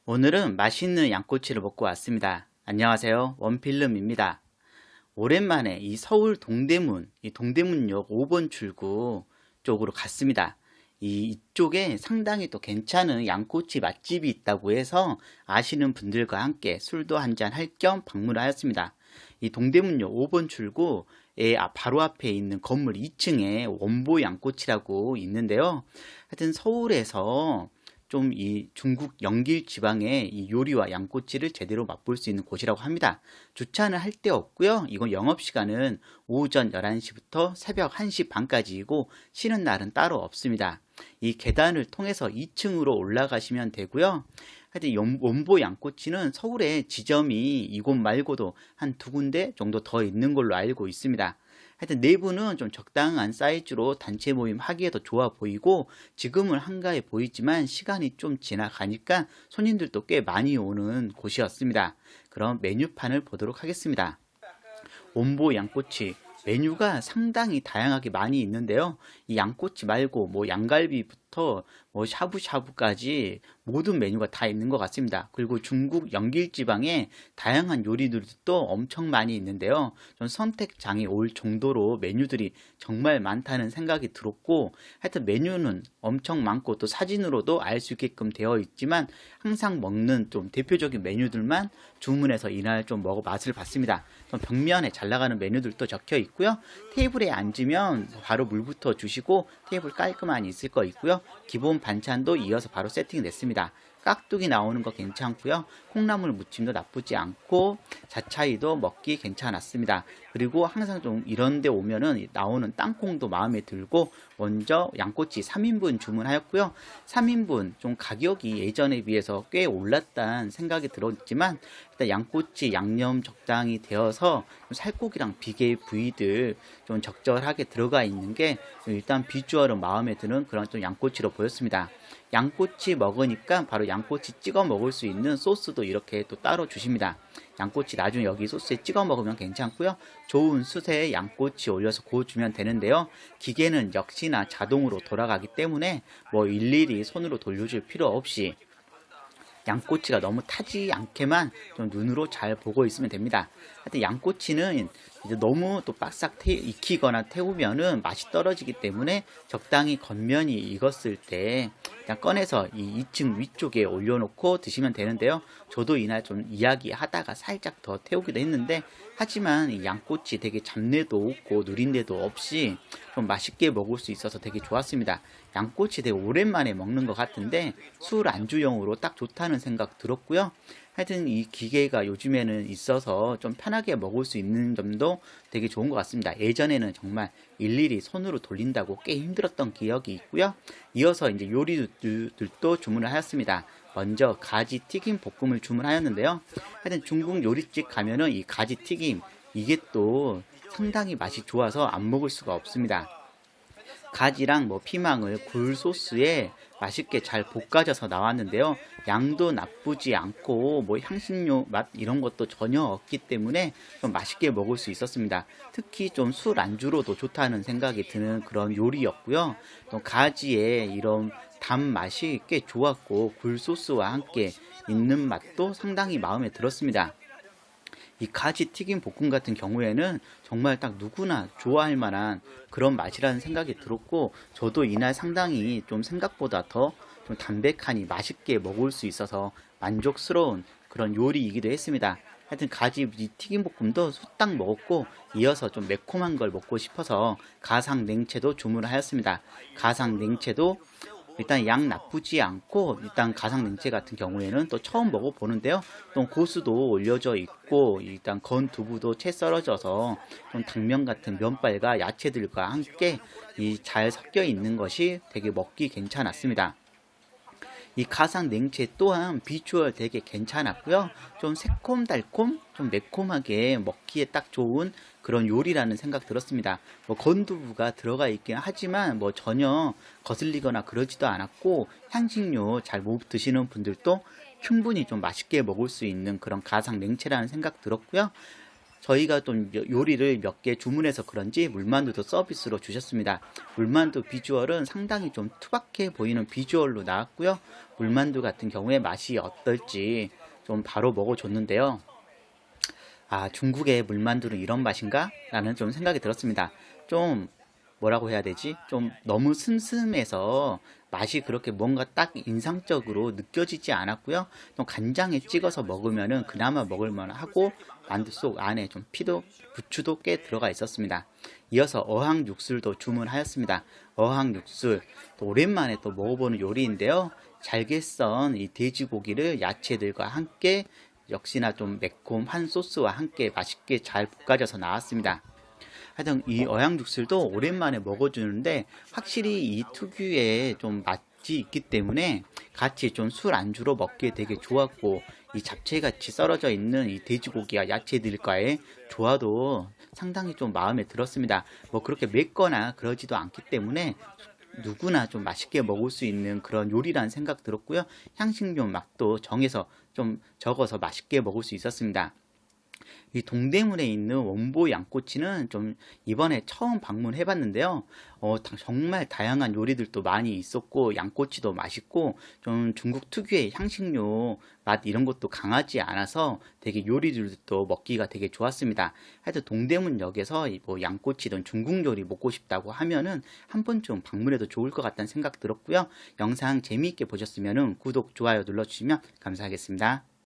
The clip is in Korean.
오늘은 맛있는 양꼬치를 먹고 왔습니다. 안녕하세요. 원필름입니다. 오랜만에 이 서울 동대문, 이 동대문역 5번 출구 쪽으로 갔습니다. 이쪽에 상당히 또 괜찮은 양꼬치 맛집이 있다고 해서 아시는 분들과 함께 술도 한잔 할 겸 방문하였습니다. 이 동대문역 5번 출구의 바로 앞에 있는 건물 2층에 원보 양꼬치라고 있는데요. 하여튼 서울에서 좀 이 중국 영길 지방의 이 요리와 양꼬치를 제대로 맛볼 수 있는 곳이라고 합니다. 주차는 할 데 없고요. 이건 영업시간은 오전 11시부터 새벽 1시 반까지이고 쉬는 날은 따로 없습니다. 이 계단을 통해서 2층으로 올라가시면 되고요. 하여튼 원보 양꼬치는 서울에 지점이 이곳 말고도 한 두 군데 정도 더 있는 걸로 알고 있습니다. 하여튼 내부는 좀 적당한 사이즈로 단체 모임 하기에도 좋아 보이고 지금은 한가해 보이지만 시간이 좀 지나가니까 손님들도 꽤 많이 오는 곳이었습니다. 그럼 메뉴판을 보도록 하겠습니다. 원보 양꼬치 메뉴가 상당히 다양하게 많이 있는데요. 이 양꼬치 말고 뭐 양갈비부터 뭐 샤브샤브까지 모든 메뉴가 다 있는 것 같습니다. 그리고 중국 영길지방에 다양한 요리들도 엄청 많이 있는데요. 좀 선택장애 올 정도로 메뉴들이 정말 많다는 생각이 들었고, 하여튼 메뉴는 엄청 많고 또 사진으로도 알 수 있게끔 되어 있지만 항상 먹는 좀 대표적인 메뉴들만 주문해서 이날 좀 먹어 맛을 봤습니다. 벽면에 잘 나가는 메뉴들도 적혀 있고요. 테이블에 앉으면 바로 물부터 주시고 테이블 깔끔하니 있을 거 있고요. 기본 반찬도 이어서 바로 세팅이 됐습니다. 깍두기 나오는 거 괜찮고요. 콩나물 무침도 나쁘지 않고 자차이도 먹기 괜찮았습니다. 그리고 항상 좀 이런 데 오면은 나오는 땅콩도 마음에 들고 먼저 양꼬치 3인분 주문하였고요. 3인분 좀 가격이 예전에 비해서 꽤 올랐다는 생각이 들었지만 일단 양꼬치 양념 적당히 되어서 살코기랑 비계 부위들 좀 적절하게 들어가 있는 게 일단 비주얼은 마음에 드는 그런 좀 양꼬치로 보였습니다. 양꼬치 먹으니까 바로 양꼬치 찍어 먹을 수 있는 소스도 이렇게 또 따로 주십니다. 양꼬치 나중에 여기 소스에 찍어 먹으면 괜찮고요. 좋은 숯에 양꼬치 올려서 구워주면 되는데요. 기계는 역시나 자동으로 돌아가기 때문에 뭐 일일이 손으로 돌려줄 필요 없이 양꼬치가 너무 타지 않게만 좀 눈으로 잘 보고 있으면 됩니다. 하여튼 양꼬치는 이제 너무 또 바싹 익히거나 태우면은 맛이 떨어지기 때문에 적당히 겉면이 익었을 때 그냥 꺼내서 이 2층 위쪽에 올려놓고 드시면 되는데요. 저도 이날 좀 이야기하다가 살짝 더 태우기도 했는데 하지만 이 양꼬치 되게 잡내도 없고 누린내도 없이 좀 맛있게 먹을 수 있어서 되게 좋았습니다. 양꼬치 되게 오랜만에 먹는 것 같은데 술 안주용으로 딱 좋다는 생각 들었고요. 하여튼 이 기계가 요즘에는 있어서 좀 편하게 먹을 수 있는 점도 되게 좋은 것 같습니다. 예전에는 정말 일일이 손으로 돌린다고 꽤 힘들었던 기억이 있고요. 이어서 이제 요리들도 주문을 하였습니다. 먼저 가지 튀김 볶음을 주문하였는데요. 하여튼 중국 요리집 가면은 이 가지 튀김 이게 또 상당히 맛이 좋아서 안 먹을 수가 없습니다. 가지랑 뭐 피망을 굴소스에 맛있게 잘 볶아져서 나왔는데요. 양도 나쁘지 않고 뭐 향신료 맛 이런 것도 전혀 없기 때문에 좀 맛있게 먹을 수 있었습니다. 특히 좀 술 안주로도 좋다는 생각이 드는 그런 요리였고요. 또 가지의 이런 단맛이 꽤 좋았고 굴소스와 함께 있는 맛도 상당히 마음에 들었습니다. 이 가지 튀김 볶음 같은 경우에는 정말 딱 누구나 좋아할 만한 그런 맛이라는 생각이 들었고 저도 이날 상당히 좀 생각보다 더 좀 담백하니 맛있게 먹을 수 있어서 만족스러운 그런 요리이기도 했습니다. 하여튼 가지 이 튀김 볶음도 후딱 먹었고 이어서 좀 매콤한 걸 먹고 싶어서 가상 냉채도 주문을 하였습니다. 가상 냉채도 일단 양 나쁘지 않고 일단 가상 냉채 같은 경우에는 또 처음 먹어보는데요. 또 고수도 올려져 있고 일단 건 두부도 채 썰어져서 좀 당면 같은 면발과 야채들과 함께 이 잘 섞여 있는 것이 되게 먹기 괜찮았습니다. 이 가상 냉채 또한 비주얼 되게 괜찮았고요. 좀 새콤달콤, 좀 매콤하게 먹기에 딱 좋은 그런 요리라는 생각 들었습니다. 뭐 건두부가 들어가 있긴 하지만 뭐 전혀 거슬리거나 그러지도 않았고 향신료 잘 못 드시는 분들도 충분히 좀 맛있게 먹을 수 있는 그런 가상 냉채라는 생각 들었고요. 저희가 좀 요리를 몇 개 주문해서 그런지 물만두도 서비스로 주셨습니다. 물만두 비주얼은 상당히 좀 투박해 보이는 비주얼로 나왔고요. 물만두 같은 경우에 맛이 어떨지 좀 바로 먹어줬는데요. 아, 중국의 물만두는 이런 맛인가? 라는 좀 생각이 들었습니다. 좀 뭐라고 해야 되지? 좀 너무 슴슴해서 맛이 그렇게 뭔가 딱 인상적으로 느껴지지 않았고요. 또 간장에 찍어서 먹으면은 그나마 먹을만 하고 만두 속 안에 좀 피도 부추도 꽤 들어가 있었습니다. 이어서 어항 육술도 주문하였습니다. 어항 육술 또 오랜만에 또 먹어보는 요리인데요. 잘게 썬 이 돼지고기를 야채들과 함께 역시나 좀 매콤한 소스와 함께 맛있게 잘 볶아져서 나왔습니다. 하여튼 이 어양육술도 오랜만에 먹어주는데 확실히 이 특유의 좀 맛이 있기 때문에 같이 좀 술 안주로 먹기에 되게 좋았고, 이 잡채같이 썰어져 있는 이 돼지고기와 야채들과의 조화도 상당히 좀 마음에 들었습니다. 뭐 그렇게 맵거나 그러지도 않기 때문에 누구나 좀 맛있게 먹을 수 있는 그런 요리라는 생각 들었고요. 향신료 맛도 정해서 좀 적어서 맛있게 먹을 수 있었습니다. 이 동대문에 있는 원보 양꼬치는 좀 이번에 처음 방문해 봤는데요. 정말 다양한 요리들도 많이 있었고, 양꼬치도 맛있고, 좀 중국 특유의 향신료 맛 이런 것도 강하지 않아서 되게 요리들도 먹기가 되게 좋았습니다. 하여튼 동대문역에서 뭐 양꼬치든 중국 요리 먹고 싶다고 하면은 한 번쯤 방문해도 좋을 것 같다는 생각 들었고요. 영상 재미있게 보셨으면 구독, 좋아요 눌러주시면 감사하겠습니다.